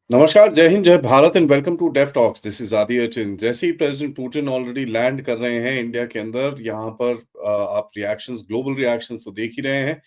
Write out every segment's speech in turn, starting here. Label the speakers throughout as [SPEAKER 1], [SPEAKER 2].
[SPEAKER 1] नमस्कार, जय हिंद, जय Bharat and welcome to Def Talks. This is Aadi Achin. जैसे ही प्रेसिडेंट पुतिन ऑलरेडी लैंड कर रहे हैं इंडिया के अंदर, यहाँ पर आप रिएक्शंस, ग्लोबल रिएक्शंस तो देख ही रहे हैं।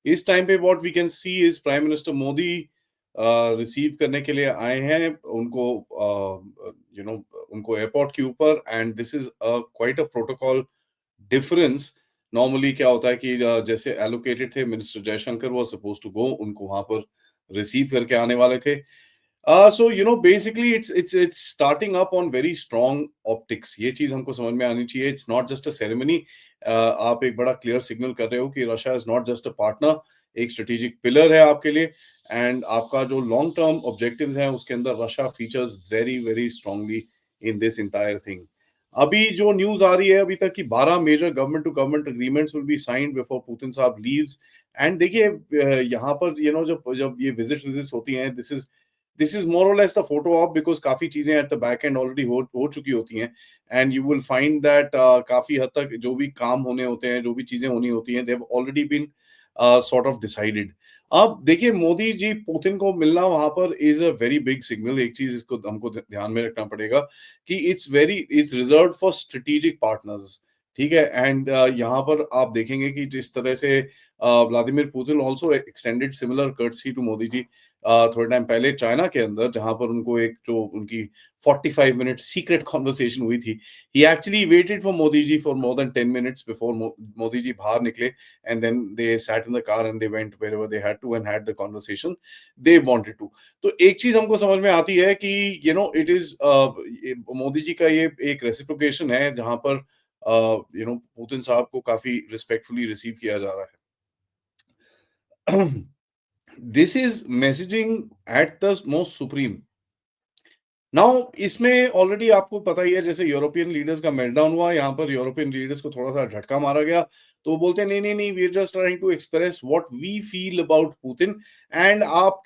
[SPEAKER 1] इस टाइम पे what we can see is prime minister Modi receive करने के लिए आए हैं उनको, यू नो उनको एयरपोर्ट के ऊपर। And this is quite a protocol difference. Normally क्या होता है कि जैसे एलोकेटेड थे, मिनिस्टर जयशंकर वो सपोज टू गो, उनको वहां पर रिसीव करके आने वाले थे। So basically it's starting up on very strong optics। ये चीज हमको समझ में आनी चाहिए। It's not just a ceremony। आप एक बड़ा क्लियर सिग्नल कर रहे हो कि Russia is not just a partner, एक स्ट्रेटेजिक पिलर है आपके लिए। एंड आपका जो लॉन्ग टर्म ऑब्जेक्टिव्स हैं उसके अंदर Russia features very very strongly in this entire thing. अभी जो न्यूज आ रही है अभी तक कि 12 major government to government agreements will be signed before Putin साहब लीव्स। एंड देखिए, यहाँ पर जब जब ये विजिट्स होती हैं, दिस इज मोर और less the photo of, because काफी चीजें at the back and already हो चुकी होती हैं। And you will find that काफी हद तक जो भी काम होने होते हैं, जो भी चीजें होनी होती हैं, they have already been sort of decided. अब देखिए, मोदी जी पुतिन को मिलना वहां पर is a very big signal. एक चीज इसको हमको ध्यान में रखना पड़ेगा कि it's reserve for strategic partners. ठीक है। एंड यहाँ पर आप देखेंगे कि जिस तरह से Vladimir Putin also extended similar courtesy to Modi ji थोड़े टाइम पहले चाइना के अंदर, जहां पर उनको एक जो उनकी 45 मिनट सीक्रेट कॉन्वर्सेशन हुई थी। He actually waited for Modi ji for more than 10 minutes before Modi ji बाहर निकले। And then they sat in the car and they went wherever they had to and had the conversation they wanted to. तो एक चीज हमको समझ में आती है कि इट इज मोदी जी का ये एक रेसिप्रोकेशन है, जहां पर पुतिन साहब को काफी रिस्पेक्टफुली रिसीव किया जा रहा है। This is messaging at the most supreme. Now इसमें ऑलरेडी आपको पता ही है, जैसे यूरोपियन लीडर्स का मेल्टडाउन हुआ, यहाँ पर यूरोपियन लीडर्स को थोड़ा सा झटका मारा गया। तो वो बोलते हैं नहीं नहीं नहीं, we are just trying to express what we feel about Putin. And आप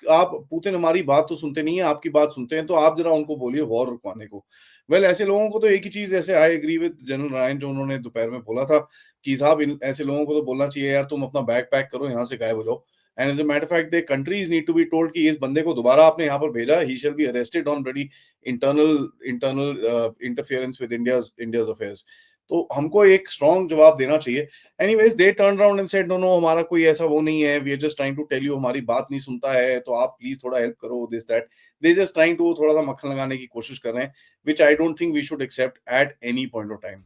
[SPEAKER 1] पुतिन हमारी बात तो सुनते नहीं है, आपकी बात सुनते हैं, तो आप जरा उनको बोलिए वॉर रुकवाने को। वेल, ऐसे लोगों को तो एक ही चीज, ऐसे I agree with general Ryan जो उन्होंने दोपहर में बोला था कि साहब ऐसे लोगों को तो बोलना चाहिए यार, तुम अपना बैग पैक करो, यहाँ से गायब हो जाओ। And as a matter fact the countries need to be told कि इस बंदे को दोबारा आपने यहाँ पर भेजा, he shall be arrested on ready internal interference with India's affairs. तो हमको एक स्ट्रॉन्ग जवाब देना चाहिए। Anyways, they turn around and said no no, हमारा कोई ऐसा वो नहीं है, we are just trying to tell you, हमारी बात नहीं सुनता है तो आप प्लीज थोड़ा हेल्प करो, this that. They just trying to थोड़ा सा मक्खन लगाने की कोशिश कर रहे हैं, which I don't think we should accept at any point of time.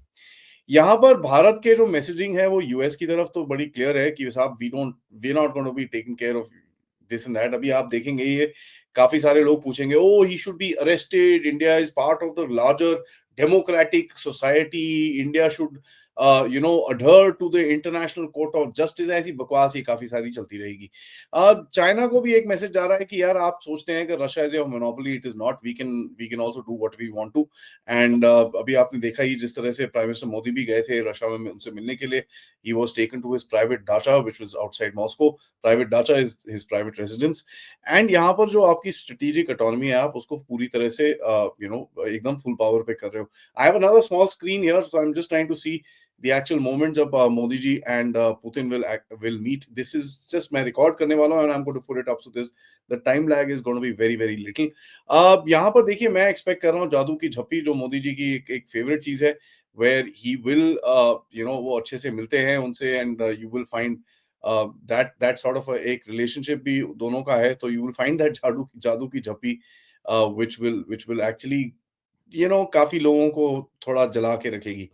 [SPEAKER 1] यहाँ पर भारत के जो मैसेजिंग है वो यूएस की तरफ तो बड़ी क्लियर है कि साहब we not going to be taking care of this and that. अभी आप देखेंगे ये काफी सारे लोग पूछेंगे, oh he should be arrested, India is part of the larger democratic society, India should adhere to the international court of justice. ऐसी बकवास ही काफी सारी चलती रहेगी। चाइना को भी एक मैसेज जा रहा है कि यार, आप सोचते हैं कि Russia is a monopoly, it is not, we can also do what we want to. And अभी आपने देखा ही जिस तरह से प्राइम मिनिस्टर मोदी भी गए थे रशिया में उनसे मिलने के लिए। He was taken to his private dacha which was outside Moscow. Private dacha is his private residence. And यहाँ पर जो आपकी स्ट्रेटेजिक ऑटोनॉमी है, आप उसको पूरी तरह से एकदम फुल पावर पे कर रहे हो। I have another small screen here, so I am just trying to see the actual moment जब Modi ji and Putin will meet. This is just मैं record करने वाला हूँ and I'm going to put it up, so this the time lag is going to be very very little। यहाँ पर देखिए, मैं expect कर रहा हूँ जादू की झप्पी, जो मोदी जी की एक फेवरेट चीज है, where he will वो अच्छे से मिलते हैं उनसे, and you will find that sort of एक रिलेशनशिप भी दोनों का है, तो you will find that जादू की झप्पी which will actually काफी लोगों को थोड़ा जला के रखेगी।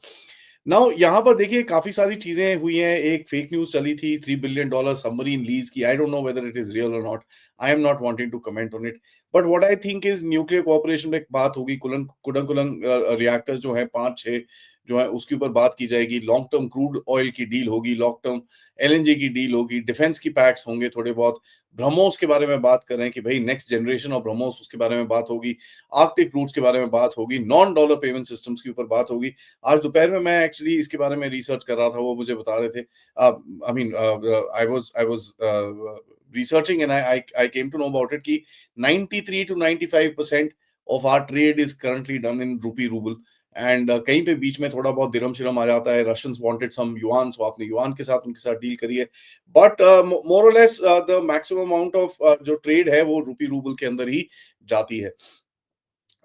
[SPEAKER 1] नाउ यहाँ पर देखिए, काफी सारी चीजें हुई हैं। एक फेक न्यूज चली थी $3 बिलियन सबमरीन लीज की। I don't know whether it is real और not, I am not wanting to comment on it. But what I think is nuclear cooperation में एक बात होगी, कुडंग रिएक्टर्स जो है 5-6 जो है उसके ऊपर बात की जाएगी। लॉन्ग टर्म क्रूड ऑयल की डील होगी, लॉन्ग टर्म एलएनजी की डील होगी, डिफेंस की पैक्ट्स होंगे थोड़े बहुत। ब्रह्मोस के बारे में बात कर रहे हैं कि भाई नेक्स्ट जनरेशन ऑफ ब्रह्मोस, उसके बारे में बात होगी। आर्कटिक रूट्स के बारे में बात होगी, नॉन डॉलर पेमेंट सिस्टम्स के ऊपर बात होगी। आज दोपहर में मैं एक्चुअली इसके बारे में रिसर्च कर रहा था, वो मुझे बता रहे थे। I mean I was researching and I came to know about it कि 93 to 95% of our trade is currently done in rupee ruble। And कहीं पे बीच में थोड़ा बहुत दिरहम-शिरहम आ जाता है, रशियंस वांटेड सम युआन, सो आपने युआन के साथ उनके साथ डील करी है। बट मोर और less the maximum amount of जो ट्रेड है वो रूपी रूबल के अंदर ही जाती है।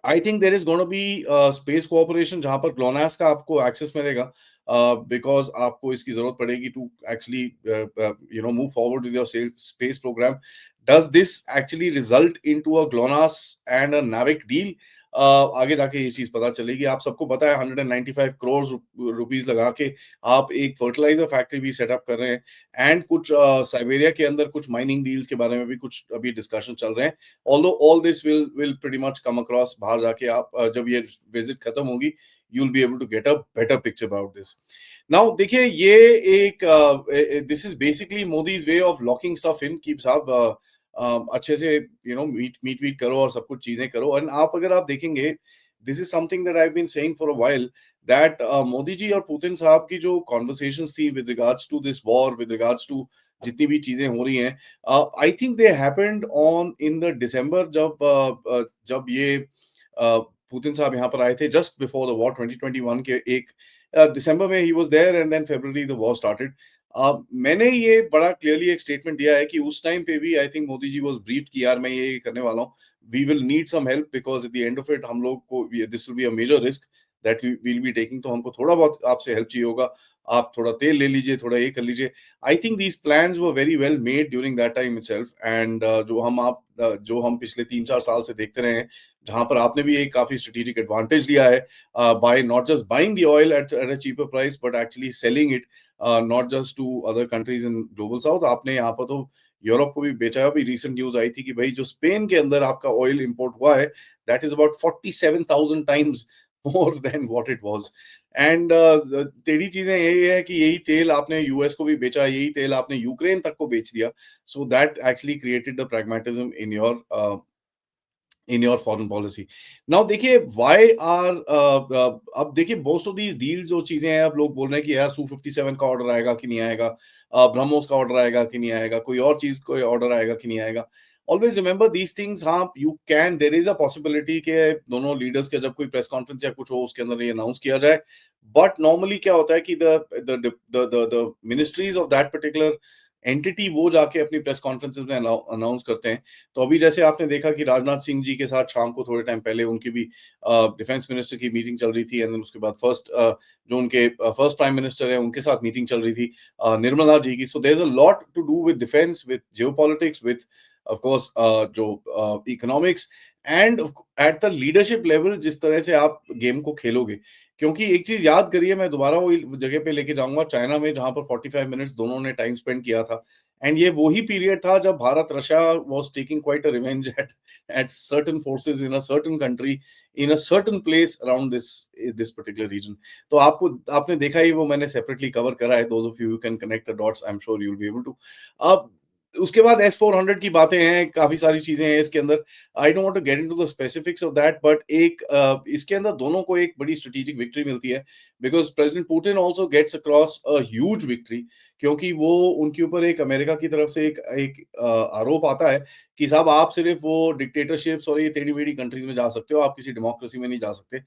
[SPEAKER 1] I think there is gonna be space cooperation जहां पर ग्लोनास का आपको एक्सेस मिलेगा, बिकॉज आपको इसकी जरूरत पड़ेगी to actually move forward with your space programme. Does this actually result into a GLONASS and a NavIC deal? आगे जाके ये चीज पता चलेगी। आप सबको पता है 195 करोड़ रुपीस लगा के आप एक फर्टिलाइजर फैक्ट्री भी सेटअप कर रहे हैं, एंड कुछ साइबेरिया के अंदर कुछ माइनिंग डील्स के बारे में भी कुछ अभी डिस्कशन चल रहे हैं। Although all this will pretty much come across, बाहर जाके आप जब ये विजिट खत्म होगी, you'll be able to get a better picture about this. Now देखिए ये एक this is basically Modi's way of locking stuff in कि साहब अच्छे से मीट वीट करो और सब कुछ चीजें करो। और आप अगर आप देखेंगे, this is something that I've been saying for a while, that Modi ji और पुतिन साहब की जो कॉन्वर्सेशंस थी with regards to this war, with regards to जितनी भी चीजें हो रही हैं, I think they happened on in the दिसंबर, जब ये पुतिन साहब यहाँ पर आए थे जस्ट बिफोर द वॉर 2021 के एक दिसंबर में ही वाज देयर, एंड देन फरवरी द वॉर स्टार्टेड। मैंने ये बड़ा क्लियरली एक स्टेटमेंट दिया है कि उस टाइम पे भी I think Modi ji was briefed कि यार मैं ये करने वाला हूँ, we will need some help, because at the end of it हम लोग को this will be a major risk that we will be taking, तो हमको थोड़ा बहुत आपसे हेल्प चाहिए होगा, आप थोड़ा तेल ले लीजिए, थोड़ा ये कर लीजिए। I think these plans were very well made during that time itself, and जो हम पिछले 3-4 साल से देखते रहे हैं, जहां पर आपने भी एक काफी strategic advantage लिया है by not just buying the oil at a cheaper price but actually selling it, not just to other countries in global south। आपने यहाँ पर तो यूरोप को भी बेचा है। अभी रिसेंट न्यूज आई थी कि भाई जो स्पेन के अंदर आपका ऑयल इंपोर्ट हुआ है, that is about 47,000 times more than what it was. And टेढ़ी चीजें यही है कि यही तेल आपने यूएस को भी बेचा, यही तेल आपने यूक्रेन तक को बेच दिया। So that actually created the pragmatism in your foreign policy. Now देखिए व्हाई आर अब देखिए मोस्ट ऑफ दीज डील्स जो चीजें हैं, अब लोग बोल रहे हैं कि यार सू 57 का ऑर्डर आएगा कि नहीं आएगा, ब्रह्मोस का ऑर्डर आएगा कि नहीं आएगा, कोई और चीज कोई ऑर्डर आएगा कि नहीं आएगा। Always remember these things. हाँ, you can, there is a possibility के दोनों लीडर्स के जब कोई प्रेस कॉन्फ्रेंस या कुछ हो उसके अंदर ये अनाउंस किया जाए। बट नॉर्मली क्या होता है कि the ministries of that particular entity वो जाके अपनी प्रेस कॉन्फ्रेंसेस में अनाउंस करते हैं। तो अभी जैसे आपने देखा कि राजनाथ सिंह जी के साथ शाम को थोड़े टाइम पहले उनकी भी डिफेंस मिनिस्टर की मीटिंग चल रही थी, एंड उसके बाद जो उनके फर्स्ट प्राइम मिनिस्टर हैं उनके साथ मीटिंग चल रही थी, निर्मला जी की। So there is a lot to do with defence, with geopolitics, with of course जो economics, and at the leadership level जिस तरह से आप गेम को खेलोगे। क्योंकि एक चीज याद करिए, मैं दोबारा वही जगह पे लेके जाऊंगा, चाइना में जहां पर 45 मिनट्स दोनों ने टाइम स्पेंड किया था, एंड ये वही पीरियड था जब Bharat Russia was taking quite a revenge at certain forces in a certain country, in a certain place around this particular region. तो आपने देखा ही, वो मैंने सेपरेटली कवर करा है। Those of you can connect the dots, I am sure you will be able to. अब उसके बाद S-400 की बातें हैं, काफी सारी चीजें हैं इसके अंदर। I don't want to get into the specifics of that, but इसके अंदर दोनों को एक बड़ी स्ट्रेटेजिक विक्ट्री मिलती है, because president Putin also gets across a huge victory, क्योंकि वो उनके ऊपर एक अमेरिका की तरफ से एक आरोप आता है कि साहब आप सिर्फ वो डिक्टेटरशिप्स और ये टेढ़ी मेढ़ी कंट्रीज में जा सकते हो, आप किसी डेमोक्रेसी में नहीं जा सकते।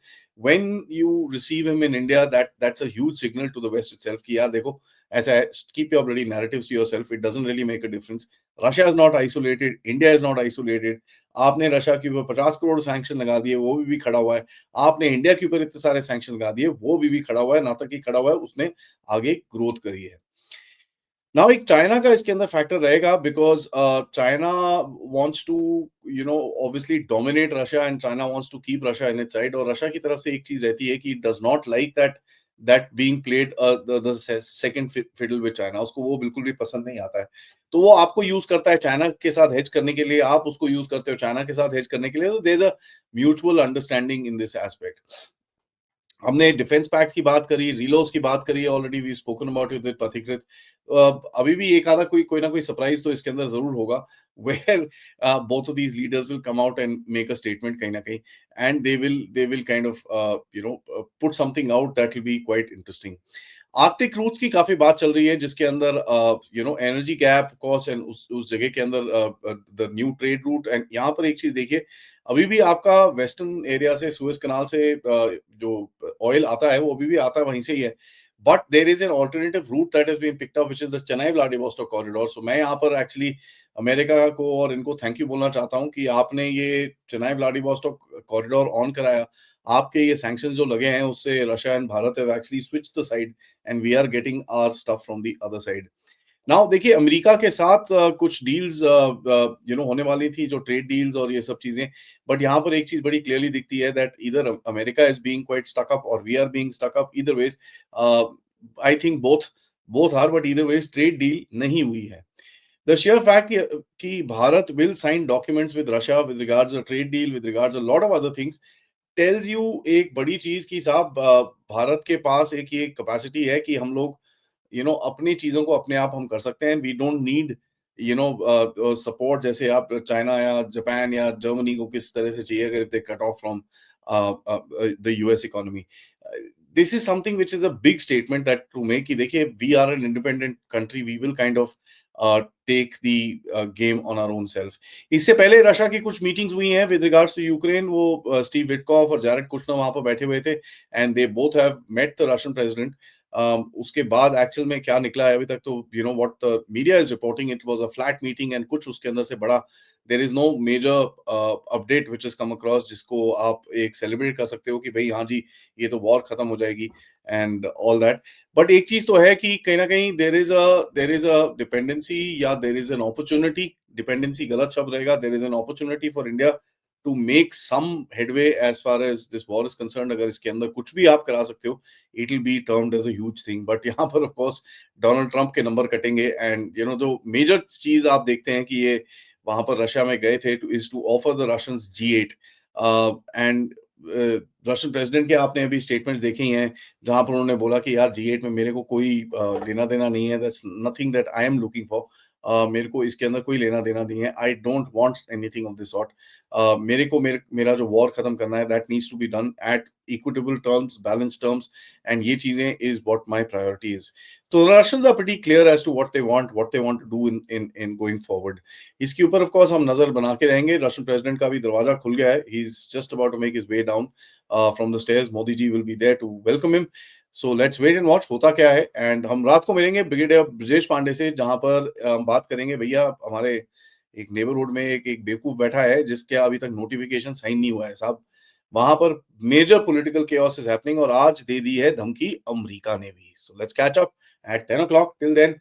[SPEAKER 1] When you receive him in India, that's a huge signal to the west itself कि यार देखो, ऐसा है, keep your bloody narratives to yourself, it doesn't really make a difference. Russia is not isolated, India is not isolated. आपने Russia के ऊपर 50 crore sanction लगा दिए, वो भी खड़ा हुआ है। आपने इंडिया के ऊपर इतने सारे सैंक्शन लगा दिए, वो भी खड़ा हुआ है। ना तक कि खड़ा हुआ है, उसने आगे ग्रोथ करी है। नाउ एक चाइना का इसके अंदर फैक्टर रहेगा, because China wants to obviously dominate Russia, and China wants to keep Russia in its side. और रशिया की तरफ से एक चीज रहती है कि it does not like that being played the second fiddle with China, उसको वो बिल्कुल भी पसंद नहीं आता है। तो वो आपको यूज करता है चाइना के साथ हेज करने के लिए, आप उसको यूज करते हो चाइना के साथ हेज करने के लिए। तो there is a mutual understanding in this aspect. हमने डिफेंस पैक्ट की बात करी, रिलोज की बात करी, already we spoken about it with Pathikrit. अभी भी एक आधा कोई ना कोई सरप्राइज तो इसके अंदर जरूर होगा, where both of these leaders will come out and make a statement कहीं ना कहीं, and they will kind of put something out that will be quite interesting. Arctic routes की काफ़ी बात चल रही है जिसके अंदर एनर्जी गैप कॉस्ट एंड उस जगह के अंदर the new trade route and यहाँ पर एक चीज़ देखिए, अभी भी आपका वेस्टर्न एरिया से सुएज़ कनाल से जो ऑयल आता है वो अभी भी आता है वहीं से ही है। But there is an alternative route that has been picked up which is the Chennai Vladivostok corridor. So मैं यहाँ पर एक्चुअली अमेरिका को और इनको थैंक यू बोलना चाहता हूँ कि आपने ये चेन्नई व्लादिवोस्टोक कॉरिडोर ऑन कराया। आपके ये सैंक्शंस जो लगे हैं उससे Russia and Bharat have actually switched the side and we are getting our stuff from the other side. Now देखिए अमेरिका के साथ कुछ डील्स होने वाली थी जो ट्रेड डील्स और ये सब चीजें, बट यहाँ पर एक चीज बड़ी क्लियरली दिखती है that either America is being quite stuck up और we are being stuck up. Either ways I think both both are, but either ways trade deal नहीं हुई है। द sheer fact कि Bharat will sign documents with Russia with regards a trade deal, with regards a lot of other things, tells you एक बड़ी चीज कि साहब भारत के पास एक ये कैपेसिटी है कि हम लोग अपनी चीजों को अपने आप हम कर सकते हैं। वी डोंट नीड सपोर्ट जैसे आप चाइना या जापान या जर्मनी को किस तरह से चाहिए अगर if they cut off from the US economy. This is something which is a big statement that to make कि देखिए we are an independent country, we will kind of take the game on our own self. इससे पहले Russia की कुछ meetings हुई हैं with regards to Ukraine. वो Steve Witkoff और जारेड कुशनर वहां पर बैठे हुए थे and they both have met the Russian president. उसके बाद एक्चुअल में क्या निकला है अभी तक तो what the media is reporting it was a flat meeting and कुछ उसके अंदर से बड़ा there is no major update which has come across जिसको आप एक सेलिब्रेट कर सकते हो कि भाई हाँ जी ये तो वॉर खत्म हो जाएगी एंड ऑल दैट। बट एक चीज तो है कि कहीं ना कहीं देयर इज अ डिपेंडेंसी या there is an opportunity. Dependency गलत शब्द रहेगा। There is an opportunity for India to make some headway as far as this war is concerned. अगर इसके अंदर कुछ भी आप करा सकते हो it will be termed as a huge thing. But यहाँ पर ऑफ कोर्स डोनाल्ड ट्रंप के नंबर कटेंगे एंड जो मेजर चीज आप देखते हैं कि ये वहां पर रशिया में गए थे to offer the Russians G8 and Russian president के आपने अभी स्टेटमेंट्स देखे ही हैं जहां पर उन्होंने बोला कि यार G8 में मेरे को कोई लेना देना नहीं है। That's nothing that I am looking for. मेरे को इसके अंदर कोई लेना देना नहीं है। I don't want anything of this sort. मेरा जो वॉर खत्म करना है that needs to be done at equitable terms, balance terms and ये चीजें is what my priority is. तो Russians are pretty clear as to what they want to do in going forward. इसके ऊपर of course हम नजर बना के रहेंगे। रशियन प्रेसिडेंट का भी दरवाजा खुल गया है। He is just about to make his way down from the stairs. Modi ji will be there to welcome him. So let's wait and watch होता क्या है। एंड हम रात को मिलेंगे ब्रिगेडियर ब्रजेश पांडे से जहां पर हम बात करेंगे भैया हमारे एक नेबरहुड में एक बेवकूफ बैठा है जिसके अभी तक नोटिफिकेशन साइन नहीं हुआ है साहब। वहां पर major political chaos is happening और आज दे दी है धमकी अमेरिका ने भी। So let's catch up at 10 o'clock। Till then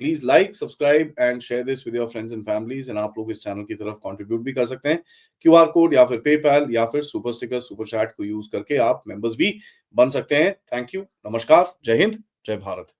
[SPEAKER 1] please like subscribe and share this with your friends and families and आप लोग इस चैनल की तरफ कंट्रीब्यूट भी कर सकते हैं। क्यूआर कोड या फिर पेपैल या फिर सुपर स्टिकर सुपर चैट को यूज करके आप मेंबर्स भी बन सकते हैं। थैंक यू, नमस्कार, जय हिंद, जय भारत।